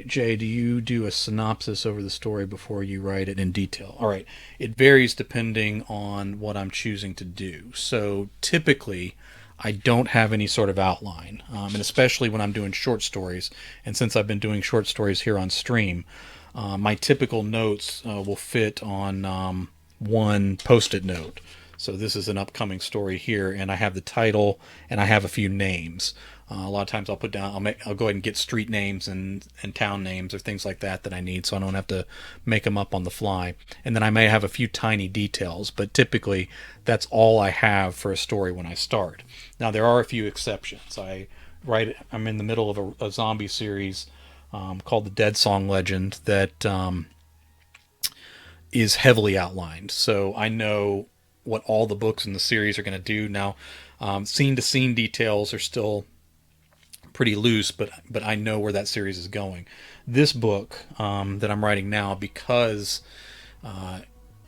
Jay, do you do a synopsis over the story before you write it in detail? All right. It varies depending on what I'm choosing to do. So typically, I don't have any sort of outline, and especially when I'm doing short stories. And since I've been doing short stories here on stream, my typical notes will fit on one post-it note. So this is an upcoming story here, and I have the title and I have a few names. A lot of times I'll put down, I'll go ahead and get street names and town names or things like that that I need, so I don't have to make them up on the fly. And then I may have a few tiny details, but typically that's all I have for a story when I start. Now there are a few exceptions. I'm in the middle of a zombie series called the Dead Song Legend that is heavily outlined. So I know what all the books in the series are going to do. Now, scene to scene details are still pretty loose, but I know where that series is going. This book that I'm writing now, because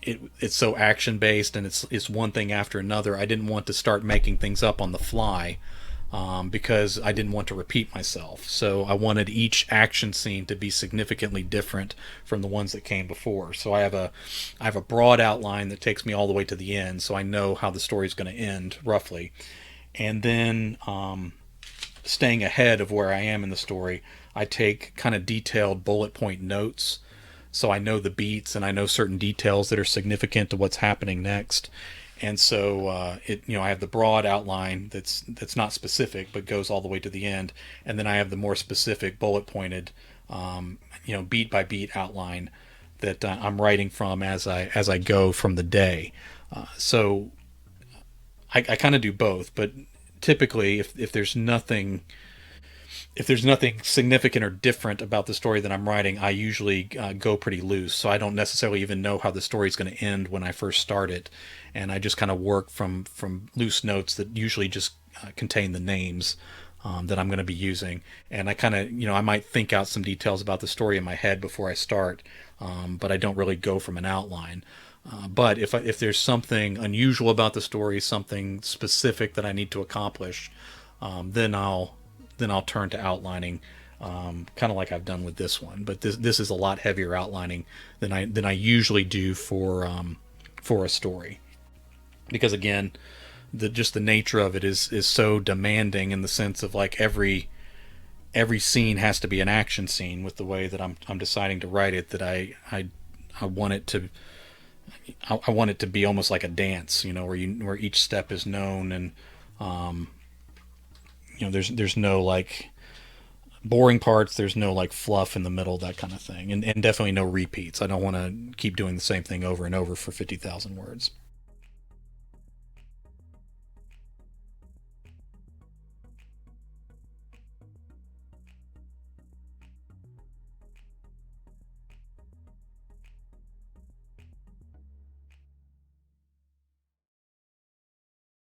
it's so action based and it's one thing after another, I didn't want to start making things up on the fly. Because I didn't want to repeat myself. So I wanted each action scene to be significantly different from the ones that came before. So I have a broad outline that takes me all the way to the end, so I know how the story is going to end roughly. And then staying ahead of where I am in the story, I take kind of detailed bullet point notes, so I know the beats and I know certain details that are significant to what's happening next. And so I have the broad outline that's not specific but goes all the way to the end, and then I have the more specific bullet pointed, beat by beat outline that I'm writing from as I go from the day. So I kind of do both, but typically if there's nothing significant or different about the story that I'm writing, I usually go pretty loose. So I don't necessarily even know how the story's going to end when I first start it, and I just kind of work from loose notes that usually just contain the names that I'm going to be using. And I kind of, I might think out some details about the story in my head before I start, but I don't really go from an outline. But if there's something unusual about the story, something specific that I need to accomplish, then I'll turn to outlining, kind of like I've done with this one. But this is a lot heavier outlining than I usually do for a story, because again, the nature of it is so demanding, in the sense of like every scene has to be an action scene with the way that I'm deciding to write it. That I want it to I want it to be almost like a dance, where each step is known, and there's no like boring parts, there's no like fluff in the middle, that kind of thing, and definitely no repeats. I don't want to keep doing the same thing over and over for 50,000 words.